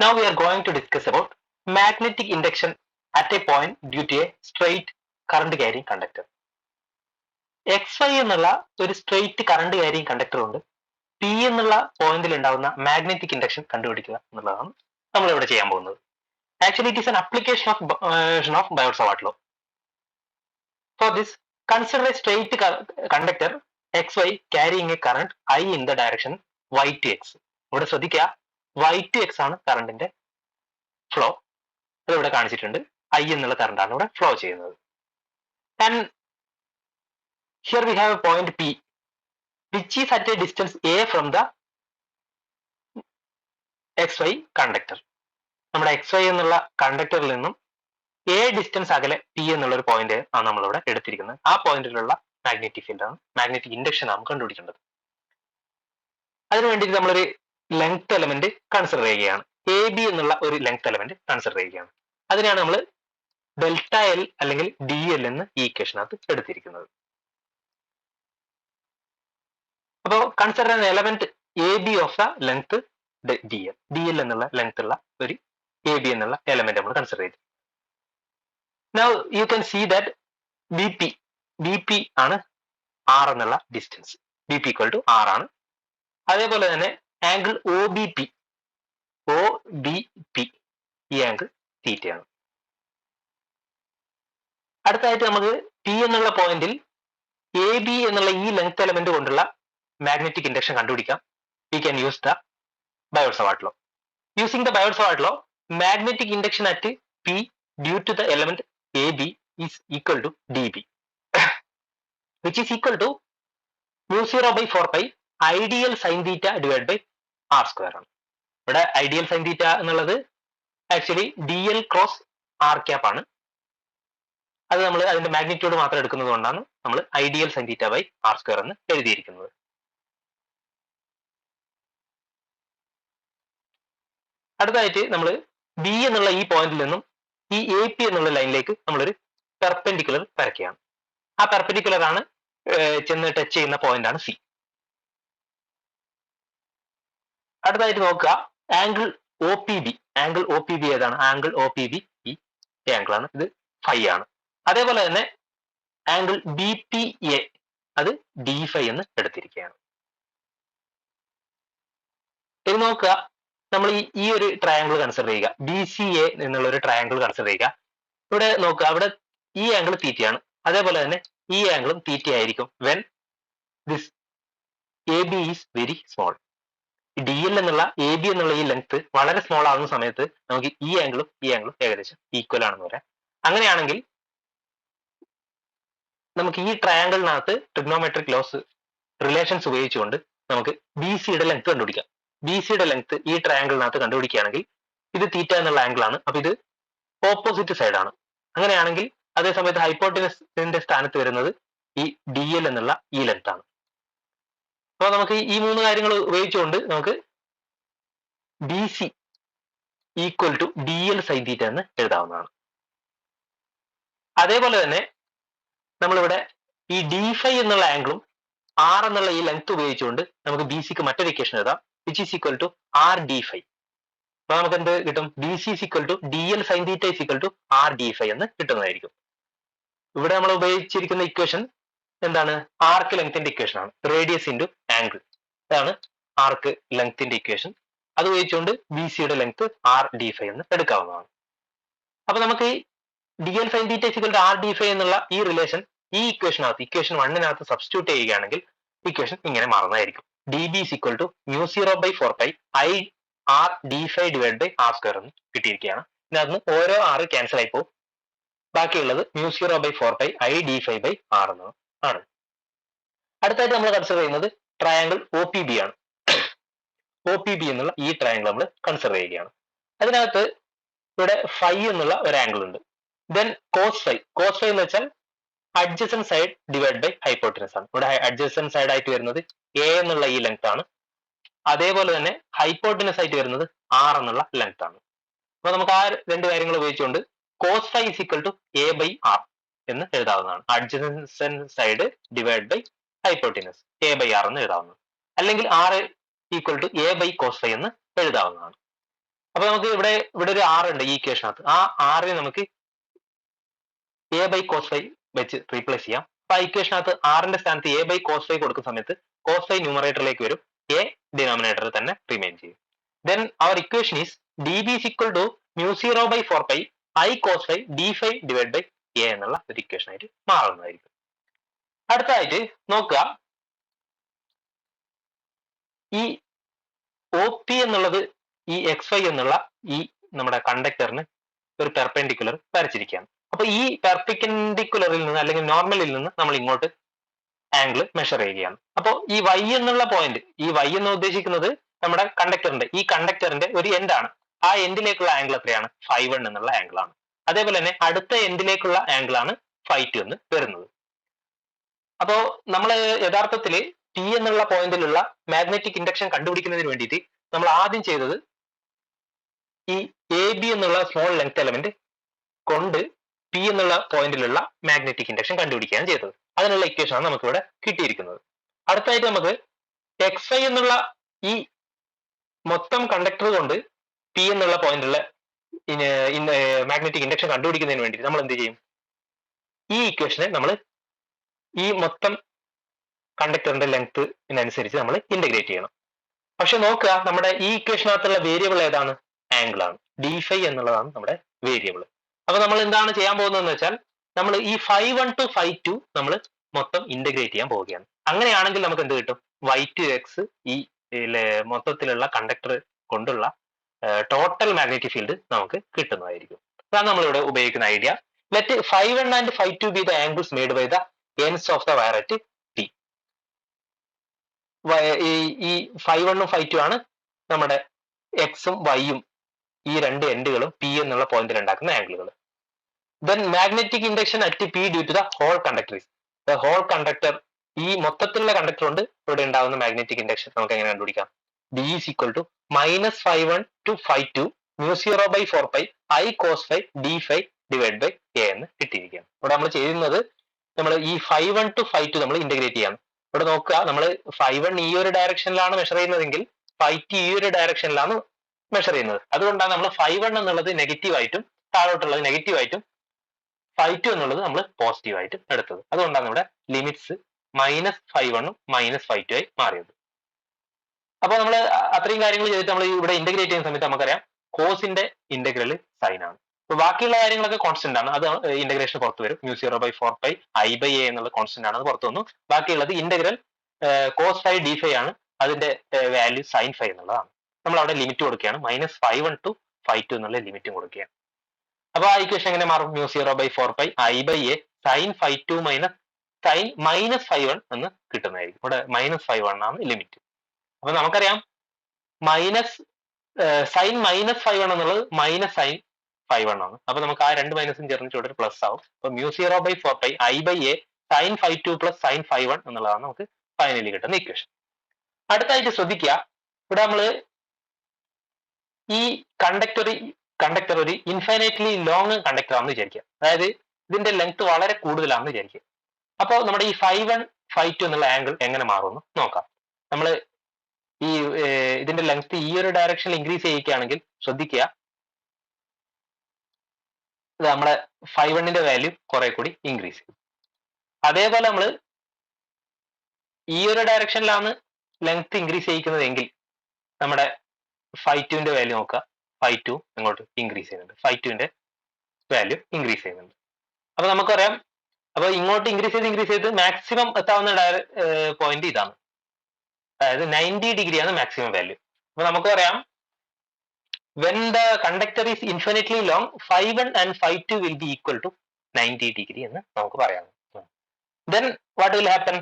Now we are going to discuss about magnetic induction at a point due to a straight current carrying conductor. XY എന്നുള്ള ഒരു straight current carrying conductor ഉണ്ട്. P എന്നുള്ള പോയിന്റിൽ ഉണ്ടാകുന്ന magnetic induction കണ്ടുപിടിക്കുക എന്നുള്ളതാണ് നമ്മൾ ഇവിടെ ചെയ്യാൻ പോകുന്നത്. Actually it is an application of Biot-Savart law. For this, consider a straight conductor XY carrying a current I in the direction Y to X. ഇവിടെ ശ്രദ്ധിക്കുക, Y to X ആണ് കറണ്ടിന്റെ ഫ്ലോ. അത് ഇവിടെ കാണിച്ചിട്ടുണ്ട്. I എന്നുള്ള കറണ്ട് ആണ് ഇവിടെ ഫ്ലോ ചെയ്യുന്നത്. And here we have a point P which is at a distance A from the XY conductor. നമ്മുടെ XY എന്നുള്ള കണ്ടക്ടറിൽ നിന്നും A ഡിസ്റ്റൻസ് അകലെ P എന്നുള്ള ഒരു പോയിന്റ് ആണ് നമ്മളിവിടെ എടുത്തിരിക്കുന്നത്. ആ പോയിന്റിലുള്ള മാഗ്നറ്റിക് ഫീൽഡ് ആണ്, മാഗ്നറ്റിക് ഇൻഡക്ഷൻ ആണ് കണ്ടുപിടിക്കേണ്ടത്. അതിനു വേണ്ടിയിട്ട് നമ്മളൊരു ലെങ്ത് എലമെന്റ് കൺസിഡർ ചെയ്യുകയാണ്. എ ബി എന്നുള്ള ഒരു ലെങ്ത് എലമെന്റ് കൺസിഡർ ചെയ്യുകയാണ്. അതിനാണ് നമ്മൾ ഡെൽറ്റ എൽ അല്ലെങ്കിൽ ഡി എൽ എന്ന് ഈ ഇക്വേഷനകത്ത് എടുത്തിരിക്കുന്നത്. അപ്പോൾ consider an element A B of the length D L എന്നുള്ള ലെങ്ത് ഉള്ള ഒരു എ ബി എന്നുള്ള എലമെന്റ് നമ്മൾ കൺസിഡർ ചെയ്തു. Now you can see that BP ആണ് R എന്നുള്ള distance. BP equal to R ആണ്. അതേപോലെ തന്നെ ആംഗിൾ OBP ഈ ആംഗിൾ തീറ്റയാണ്. അടുത്തായിട്ട് നമുക്ക് P എന്നുള്ള പോയിന്റിൽ AB എന്നുള്ള ഈ ലെങ്ത് എലമെന്റ് കൊണ്ടുള്ള മാഗ്നറ്റിക് ഇൻഡക്ഷൻ കണ്ടുപിടിക്കാം. We can use the Biot-Savart law. Using the Biot-Savart law, magnetic induction at P due to the element AB is equal to dB, which is equal to mu 0 by 4 pi ideal sin theta divided by r square ആണ്. ഇവിടെ ideal sine theta എന്നുള്ളത് actually dl cross r cap ആണ്. അത് നമ്മൾ അതിന്റെ magnitude മാത്രം എടുക്കുന്നത് കൊണ്ടാണ് നമ്മൾ I dl sine theta by r square എന്ന് എഴുതിയിരിക്കുന്നത്. അടുത്തായിട്ട് നമ്മൾ ബി എന്നുള്ള ഈ പോയിന്റിൽ നിന്നും ഈ എ പി എന്നുള്ള ലൈനിലേക്ക് നമ്മളൊരു പെർപെൻഡിക്കുലർ വരയ്ക്കുകയാണ്. ആ പെർപെൻഡിക്കുലർ ആണ് ചെന്ന് ടച്ച് ചെയ്യുന്ന പോയിന്റ് ആണ് സി. അടുത്തായിട്ട് നോക്കുക, ആംഗിൾ ഒ പി ബി ഏതാണ്? ആംഗിൾ ഒ പി ബി ഈ ആംഗിൾ ആണ്, ഇത് ഫൈ ആണ്. അതേപോലെ തന്നെ ആംഗിൾ ബി പി എ അത് ഡി ഫൈ എന്ന് എടുത്തിരിക്കുകയാണ്. ഇത് നോക്കുക, നമ്മൾ ഈ ഒരു ട്രയാങ്കിൾ കൺസിഡർ ചെയ്യുക, ബി സി എ എന്നുള്ള ഒരു ട്രയാങ്കിൾ കൺസിഡർ ചെയ്യുക. ഇവിടെ നോക്കുക, അവിടെ ഈ ആംഗിൾ തീറ്റയാണ്, അതേപോലെ തന്നെ ഈ ആംഗിളും തീറ്റ ആയിരിക്കും when this A B is very small. D L എന്നുള്ള എ ബി എന്നുള്ള ഈ ലെങ്ത് വളരെ സ്മോൾ ആകുന്ന സമയത്ത് നമുക്ക് ഈ ആംഗിളും ഏകദേശം ഈക്വൽ ആണെന്ന് പറയാം. അങ്ങനെയാണെങ്കിൽ നമുക്ക് ഈ ട്രയാങ്കിളിനകത്ത് ട്രിഗ്നോമെട്രിക് ലോസ് റിലേഷൻസ് ഉപയോഗിച്ചുകൊണ്ട് നമുക്ക് ബി സിയുടെ ലെങ്ത് കണ്ടുപിടിക്കാം. ബി സിയുടെ ലെങ്ത് ഈ ട്രയാങ്കിളിനകത്ത് കണ്ടുപിടിക്കുകയാണെങ്കിൽ ഇത് തീറ്റ എന്നുള്ള ആംഗിൾ ആണ്, അപ്പൊ ഇത് ഓപ്പോസിറ്റ് സൈഡ് ആണ്. അങ്ങനെയാണെങ്കിൽ അതേ സമയത്ത് ഹൈപ്പോട്ടിനസിന്റെ സ്ഥാനത്ത് വരുന്നത് ഈ ഡി എൽ എന്നുള്ള ഈ ലെങ്ത് ആണ്. അപ്പോൾ നമുക്ക് ഈ മൂന്ന് കാര്യങ്ങൾ ഉപയോഗിച്ചുകൊണ്ട് നമുക്ക് B C equal to d L sine theta എന്ന് എഴുതാവുന്നതാണ്. അതേപോലെ തന്നെ നമ്മളിവിടെ ഈ ഡി ഫൈ എന്നുള്ള ആംഗിളും ആർ എന്നുള്ള ഈ ലെങ്ത് ഉപയോഗിച്ചുകൊണ്ട് നമുക്ക് ബി സിക്ക് മറ്റൊരു ഇക്വേഷൻ എഴുതാം, which is equal to R D phi. അപ്പൊ നമുക്ക് എന്ത് കിട്ടും? B C is equal to d L sine theta is equal to R D phi എന്ന് കിട്ടുന്നതായിരിക്കും. ഇവിടെ നമ്മൾ ഉപയോഗിച്ചിരിക്കുന്ന ഇക്വേഷൻ എന്താണ്? ആർക്ക് ലെങ്ത്തിന്റെ ഇക്വേഷൻ ആണ്, റേഡിയസ് ഇൻറ്റു ആംഗിൾ. ഇതാണ് ആർക്ക് ലെങ്ത്തിന്റെ ഇക്വേഷൻ. അത് ഉപയോഗിച്ചുകൊണ്ട് ബി സിയുടെ ലെങ്ത് ആർ ഡി ഫൈ എന്ന് എടുക്കാവുന്നതാണ്. അപ്പൊ നമുക്ക് D L sine theta is equal to R D phi എന്നുള്ള ഈ റിലേഷൻ ഈ ഇക്വേഷനകത്ത് ഇക്വേഷൻ 1 സബ്സ്റ്റിറ്റ്യൂട്ട് ചെയ്യുകയാണെങ്കിൽ ഇക്വേഷൻ ഇങ്ങനെ മാറുന്നതായിരിക്കും. D B is equal to mu 0 by 4 pi I R D phi divide by R square എന്ന് കിട്ടിയിരിക്കുകയാണ്. ഇതിനകത്ത് ഓരോ ആറ് ക്യാൻസൽ ആയി പോകും, ബാക്കിയുള്ളത് mu 0 by 4 pi I D phi by R എന്നാണ്. അടുത്തായിട്ട് നമ്മൾ കൺസിഡർ ചെയ്യുന്നത് ട്രയാങ്കിൾ ഒ പി ബി ആണ്. ഒ പി ബി എന്നുള്ള ഈ ട്രയാങ്കിൾ നമ്മൾ കൺസിഡർ ചെയ്യുകയാണ്. അതിനകത്ത് ഇവിടെ ഫൈ എന്നുള്ള ഒരു ആംഗിൾ ഉണ്ട്. ദെൻ കോസ് ഫൈ എന്ന് വെച്ചാൽ adjacent side divide by hypotenuse ആണ്. ഇവിടെ അഡ്ജസന്റ് സൈഡ് ആയിട്ട് വരുന്നത് എ എന്നുള്ള ഈ ലെങ്ത് ആണ്. അതേപോലെ തന്നെ ഹൈപ്പോട്ടിനസ് ആയിട്ട് വരുന്നത് ആർ എന്നുള്ള ലെങ്ത് ആണ്. അപ്പൊ നമുക്ക് ആ രണ്ട് കാര്യങ്ങൾ ഉപയോഗിച്ചുകൊണ്ട് cos phi is equal to A by R എന്ന് എഴുതാവുന്നതാണ്. Adjacent side divide by hypotenuse A by R എന്ന് എഴുതാവുന്നത്. അല്ലെങ്കിൽ R equal to A by cos phi എന്ന് എഴുതാവുന്നതാണ്. അപ്പൊ നമുക്ക് ഇവിടെ ഒരു ആർ ഉണ്ട് ഈ ഇക്വേഷനകത്ത്. ആ ആറിനെ നമുക്ക് എ ബൈ കോസ് ഫൈ വെച്ച് റീപ്ലേസ് ചെയ്യാം. അപ്പൊ ആ ഇക്വേഷനകത്ത് ആറിന്റെ സ്ഥാനത്ത് എ ബൈ കോസ് ഫൈ കൊടുക്കുന്ന സമയത്ത് കോസ് ഫൈ ന്യൂമറേറ്ററിലേക്ക് വരും, എ ഡിനോമിനേറ്ററിൽ തന്നെ റിമെയിൻ ചെയ്യും. Then our equation is D B is equal to μ0 by 4 pi I cos phi D phi divide by A എന്നുള്ള ഒരു ഇക്വേഷൻ ആയിട്ട് മാറുന്നതായിരിക്കും. അടുത്തതായിട്ട് നോക്കുക, ഈ ഒ പി എന്നുള്ളത് ഈ എക്സ് വൈ എന്നുള്ള ഈ നമ്മുടെ കണ്ടക്ടറിന് ഒരു പെർപെൻഡിക്കുലർ വരച്ചിരിക്കുകയാണ്. അപ്പൊ ഈ പെർപെൻഡിക്കുലറിൽ നിന്ന് അല്ലെങ്കിൽ നോർമലിൽ നിന്ന് നമ്മൾ ഇങ്ങോട്ട് ആംഗിൾ മെഷർ ചെയ്യുകയാണ്. അപ്പോൾ ഈ വൈ എന്നുള്ള പോയിന്റ്, ഈ വൈ എന്ന് ഉദ്ദേശിക്കുന്നത് നമ്മുടെ കണ്ടക്ടറിന്റെ, ഈ കണ്ടക്ടറിന്റെ ഒരു എൻഡ് ആണ്. ആ എൻഡിലേക്കുള്ള ആംഗിൾ എത്രയാണ്? 5 എന്നുള്ള ആംഗിൾ ആണ്. അതേപോലെ തന്നെ അടുത്ത എൻഡിലേക്കുള്ള ആംഗിൾ ആണ് 5 എന്ന് വരുന്നത്. അപ്പോ നമ്മൾ യഥാർത്ഥത്തിൽ പി എന്നുള്ള പോയിന്റിലുള്ള മാഗ്നറ്റിക് ഇൻഡക്ഷൻ കണ്ടുപിടിക്കുന്നതിന് വേണ്ടിയിട്ട് നമ്മൾ ആദ്യം ചെയ്തത് ഈ എ ബി എന്നുള്ള സ്മോൾ ലെങ്ത് എലമെന്റ് കൊണ്ട് പി എന്നുള്ള പോയിന്റിലുള്ള മാഗ്നറ്റിക് ഇൻഡക്ഷൻ കണ്ടുപിടിക്കുകയാണ് ചെയ്തത്. അതിനുള്ള ഇക്വേഷൻ ആണ് നമുക്ക് ഇവിടെ കിട്ടിയിരിക്കുന്നത്. അടുത്തായിട്ട് നമുക്ക് എക്സ് വൈ എന്നുള്ള ഈ മൊത്തം കണ്ടക്ടർ കൊണ്ട് പി എന്നുള്ള പോയിന്റിലുള്ള മാഗ്നറ്റിക് ഇൻഡക്ഷൻ കണ്ടുപിടിക്കുന്നതിന് വേണ്ടി നമ്മൾ എന്ത് ചെയ്യും? ഈ ഇക്വേഷനെ നമ്മൾ ഈ മൊത്തം കണ്ടക്ടറിന്റെ ലെങ്ത്തിനനുസരിച്ച് നമ്മൾ ഇന്റഗ്രേറ്റ് ചെയ്യണം. പക്ഷെ നോക്കുക, നമ്മുടെ ഈ ഇക്വേഷനകത്തുള്ള വേരിയബിൾ ഏതാണ്? ആംഗിൾ ആണ്. ഡി ഫൈ എന്നുള്ളതാണ് നമ്മുടെ വേരിയബിൾ. അപ്പൊ നമ്മൾ എന്താണ് ചെയ്യാൻ പോകുന്നതെന്ന് വെച്ചാൽ, നമ്മൾ ഈ 5 to 5 നമ്മൾ മൊത്തം ഇന്റഗ്രേറ്റ് ചെയ്യാൻ പോവുകയാണ്. അങ്ങനെയാണെങ്കിൽ നമുക്ക് എന്ത് കിട്ടും? വൈ ടു എക്സ് ഈ മൊത്തത്തിലുള്ള കണ്ടക്ടർ കൊണ്ടുള്ള ടോട്ടൽ മാഗ്നറ്റിക് ഫീൽഡ് നമുക്ക് കിട്ടുന്നതായിരിക്കും. അതാണ് നമ്മളിവിടെ ഉപയോഗിക്കുന്ന idea. Let 5 and 5 be the angles made by the ends of the wire at T. ഈ 5 5 ആണ് നമ്മുടെ എക്സും വൈയും ഈ രണ്ട് എൻഡുകളും പി എന്നുള്ള പോയിന്റിൽ ഉണ്ടാക്കുന്ന ആംഗിളുകൾ. Then magnetic induction at P due to the whole conductor. The whole conductor, ഈ മൊത്തത്തിലുള്ള കണ്ടക്ടർ കൊണ്ട് ഇവിടെ ഉണ്ടാകുന്ന മാഗ്നറ്റിക് ഇൻഡക്ഷൻ നമുക്ക് എങ്ങനെ കണ്ടുപിടിക്കാം? D is equal to -φ1 to φ2 μ0 by 4 pi I cos phi D phi divide by A എന്ന് കിട്ടിയിരിക്കുകയാണ്. ഇവിടെ നമ്മൾ ചെയ്യുന്നത്, നമ്മൾ ഈ 5 to 5 നമ്മൾ ഇന്റഗ്രേറ്റ് ചെയ്യാണ്. ഇവിടെ നോക്കുക, നമ്മൾ 5 ഈ ഒരു ഡയറക്ഷനിലാണ് മെഷർ ചെയ്യുന്നതെങ്കിൽ 5 ഈ ഒരു ഡയറക്ഷനിലാണ് മെഷർ ചെയ്യുന്നത്. അതുകൊണ്ടാണ് നമ്മൾ 5 എന്നുള്ളത് നെഗറ്റീവ് ആയിട്ടും താഴോട്ടുള്ളത് നെഗറ്റീവ് ആയിട്ടും 5 എന്നുള്ളത് നമ്മൾ പോസിറ്റീവ് ആയിട്ടും എടുത്തത്. അതുകൊണ്ടാണ് ഇവിടെ ലിമിറ്റ്സ് -φ1 -φ2 ആയി മാറിയത്. അപ്പോൾ നമ്മൾ അത്രയും കാര്യങ്ങൾ ചെയ്തിട്ട് നമ്മൾ ഇവിടെ ഇന്റഗ്രേറ്റ് ചെയ്യുന്ന സമയത്ത് നമുക്കറിയാം കോസിന്റെ ഇന്റഗ്രൽ സൈൻ ആണ്. അപ്പൊ ബാക്കിയുള്ള കാര്യങ്ങളൊക്കെ കോൺസ്റ്റന്റ് ആണ്, അത് ഇന്റഗ്രേഷൻ പുറത്ത് വരും. μ0 by 4 pi I by A എന്നുള്ള കോൺസ്റ്റന്റ് ആണ്, അത് പുറത്ത് വന്നു. ബാക്കിയുള്ളത് integral cos phi D phi ആണ്, അതിന്റെ വാല്യൂ സൈൻ ഫൈ എന്നുള്ളതാണ്. നമ്മൾ അവിടെ ലിമിറ്റ് കൊടുക്കുകയാണ്, -φ1 to φ2 എന്നുള്ള ലിമിറ്റും കൊടുക്കുകയാണ്. അപ്പൊ ആ ഇക്വേഷൻ എങ്ങനെ മാറും? μ0 by 4 pi I by A sine φ2 sine -φ1 എന്ന് കിട്ടുന്നതായിരിക്കും. ഇവിടെ -φ1 ആണ് ലിമിറ്റ്. അപ്പൊ നമുക്കറിയാം സൈൻ -φ1 എന്നുള്ളത് സൈൻ -φ1 ആണ്. അപ്പൊ നമുക്ക് ആ രണ്ട് മൈനസും ചേർന്നിട്ട് ഇവിടെ പ്ലസ് ആവും. അപ്പൊ μ0 by 4 pi I by A sine φ2 plus sine φ1 എന്നുള്ളതാണ് നമുക്ക് ഫൈനലി കിട്ടുന്ന ഇക്വേഷൻ. അടുത്തായിട്ട് ശ്രദ്ധിക്കുക, ഇവിടെ നമ്മൾ ഈ കണ്ടക്ടർ ഒരു ഇൻഫൈനൈറ്റ്ലി ലോങ് കണ്ടക്ടർ ആണെന്ന് വിചാരിക്കുക. അതായത് ഇതിന്റെ ലെങ്ത് വളരെ കൂടുതലാണെന്ന് വിചാരിക്കുക. അപ്പോൾ നമ്മുടെ ഈ 5 5 എന്നുള്ള ആംഗിൾ എങ്ങനെ മാറുമെന്ന് നോക്കാം. നമ്മൾ ഈ ഇതിന്റെ ലെങ്ത് ഈ ഒരു ഡയറക്ഷനിൽ ഇൻക്രീസ് ചെയ്യിക്കുകയാണെങ്കിൽ ശ്രദ്ധിക്കുക, നമ്മുടെ 5 വാല്യൂ കുറെ കൂടി ഇൻക്രീസ് ചെയ്യും. അതേപോലെ നമ്മൾ ഈ ഒരു ഡയറക്ഷനിലാണ് ലെങ്ത് ഇൻക്രീസ് ചെയ്യിക്കുന്നതെങ്കിൽ നമ്മുടെ 5 വാല്യൂ നോക്കുക, 5 ഇങ്ങോട്ട് ഇൻക്രീസ് ചെയ്യുന്നുണ്ട്, 5 വാല്യൂ ഇൻക്രീസ് ചെയ്യുന്നുണ്ട്. അപ്പൊ നമുക്കറിയാം, അപ്പൊ ഇങ്ങോട്ട് ഇൻക്രീസ് ചെയ്ത് മാക്സിമം എത്താവുന്ന പോയിന്റ് ഇതാണ്, അതായത് 90 ഡിഗ്രിയാണ് മാക്സിമം വാല്യൂ. അപ്പൊ നമുക്കറിയാം when the conductor is infinitely long 5 and 5 will be equal to 90 degree എന്ന് നമുക്ക് പറയാം. then what will happen?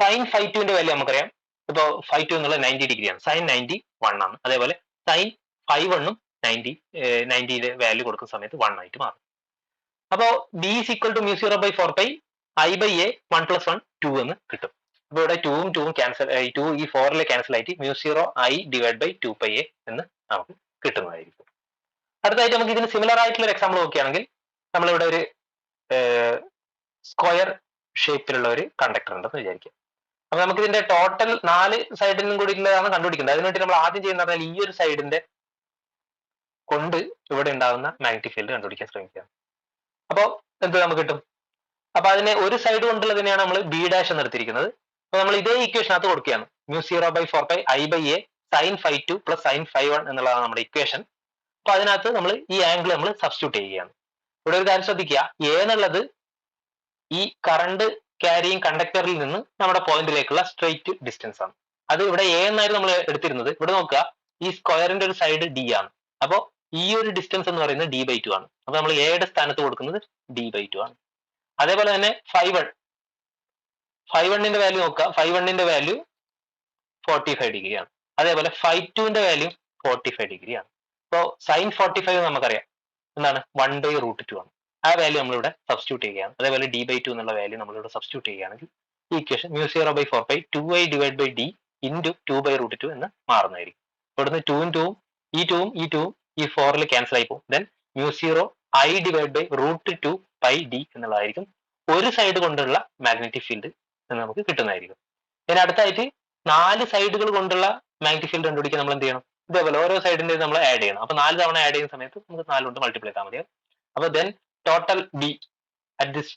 sin 5 value നമുക്കറിയാം, ഇപ്പൊ 5 എന്നുള്ള 90 ഡിഗ്രിയാണ്, sin 91 ആണ്. അതേപോലെ sin 5 90 വാല്യൂ കൊടുക്കുന്ന സമയത്ത് 1 ആയിട്ട് മാറും. അപ്പോൾ d is equal to μ0 by 4 pi I by A 1 + 1 2 എന്ന് കിട്ടും. അപ്പൊ ഇവിടെ 2 ക്യാൻസൽ, 2 ഈ 4 ക്യാൻസൽ ആയിട്ട് μ0 i divide by 2 pi A എന്ന് നമുക്ക് കിട്ടുന്നതായിരിക്കും. അടുത്തായിട്ട് നമുക്ക് ഇതിന് സിമിലർ ആയിട്ടുള്ള ഒരു എക്സാമ്പിൾ നോക്കുകയാണെങ്കിൽ, നമ്മളിവിടെ ഒരു സ്ക്വയർ ഷേപ്പിലുള്ള ഒരു കണ്ടക്ടർ ഉണ്ടെന്ന് വിചാരിക്കുക. അപ്പൊ നമുക്ക് ഇതിന്റെ ടോട്ടൽ 4 സൈഡിലും കൂടി ഉള്ളതാണ് കണ്ടുപിടിക്കുന്നത്. അതിനുവേണ്ടി നമ്മൾ ആദ്യം ചെയ്യുന്ന പറഞ്ഞാൽ ഈ ഒരു സൈഡിന്റെ കൊണ്ട് ഇവിടെ ഉണ്ടാകുന്ന മാഗ്നറ്റിക് ഫീൽഡ് കണ്ടുപിടിക്കാൻ ശ്രമിക്കുക. അപ്പോൾ എന്ത് നമുക്ക് കിട്ടും? അപ്പൊ അതിനെ ഒരു സൈഡ് കൊണ്ടുള്ളതിനെയാണ് നമ്മൾ ബി ഡാഷ് എന്ന് എടുത്തിരിക്കുന്നത്. അപ്പൊ നമ്മൾ ഇതേ ഇക്വേഷനകത്ത് കൊടുക്കുകയാണ് μ0/4πi/a sin φ2 പ്ലസ് sin φ1 എന്നുള്ളതാണ് നമ്മുടെ ഇക്വേഷൻ. അപ്പൊ അതിനകത്ത് നമ്മൾ ഈ ആംഗിൾ നമ്മൾ സബ്സ്റ്റിറ്റ്യൂട്ട് ചെയ്യുകയാണ്. ഇവിടെ ഒരു കാര്യം ശ്രദ്ധിക്കുക, എ എന്നുള്ളത് ഈ കറണ്ട് ക്യാരിയിങ് കണ്ടക്ടറിൽ നിന്ന് നമ്മുടെ പോയിന്റിലേക്കുള്ള സ്ട്രെയിറ്റ് ഡിസ്റ്റൻസ് ആണ്. അത് ഇവിടെ എ എന്നായിരുന്നു നമ്മൾ എടുത്തിരുന്നത്. ഇവിടെ നോക്കുക, ഈ സ്ക്വയറിന്റെ ഒരു സൈഡ് ഡി ആണ്. അപ്പോൾ ഈ ഒരു ഡിസ്റ്റൻസ് എന്ന് പറയുന്നത് d/2 ആണ്. അപ്പൊ നമ്മൾ എയുടെ സ്ഥാനത്ത് കൊടുക്കുന്നത് d/2 ആണ്. അതേപോലെ തന്നെ φ1ന്റെ വാല്യൂ നോക്കുക, φ1ന്റെ വാല്യൂ 45 ഡിഗ്രി ആണ്. അതേപോലെ φ2ന്റെ വാല്യൂ 45 ഡിഗ്രി ആണ്. അപ്പോൾ sin 45 നമുക്കറിയാം എന്താണ് 1/√2 ആണ്. ആ വാല്യൂ നമ്മളിവിടെ സബ്സ്റ്റിറ്റ്യൂട്ട് ചെയ്യുകയാണ്. അതേപോലെ d/2 എന്നുള്ള വാല്യൂ നമ്മളിവിടെ സബ്സ്റ്റിറ്റ്യൂട്ട് ചെയ്യുകയാണെങ്കിൽ ഈ ഇക്വേഷൻ μ0/4π 2i/d ഇൻറ്റു 2/√2 എന്ന് മാറുന്നതായിരിക്കും. ഇവിടുന്ന് 2ഉം 2ഉം ഈ 2ഉം ഈ 2ഉം ഈ 4ൽ ക്യാൻസൽ ആയി പോകും. ദെൻ μ0i/√2 πd എന്നുള്ളതായിരിക്കും ഒരു സൈഡ് കൊണ്ടുള്ള മാഗ്നറ്റിക് ഫീൽഡ് എന്ന് നമുക്ക് കിട്ടുന്നതായിരിക്കും. ഇനി അടുത്തായിട്ട് 4 സൈഡുകൾ കൊണ്ടുള്ള മാഗ്നറ്റിക് ഫീൽഡ് കണ്ടുപിടിക്കാൻ നമ്മൾ എന്ത് ചെയ്യണം? ഇതേപോലെ ഓരോ സൈഡിന്റെ നമ്മൾ ആഡ് ചെയ്യണം. അപ്പൊ 4 തവണ ആഡ് ചെയ്യുന്ന സമയത്ത് നമുക്ക് 4 കൊണ്ട് മൾട്ടിപ്ലൈ ചെയ്താൽ മതിയാവും. അപ്പൊ then total B at this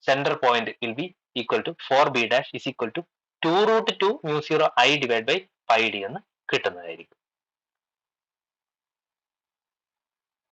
centre point will be equal to 4b' is equal to 2√2 μ0i/πd എന്ന് കിട്ടുന്നതായിരിക്കും.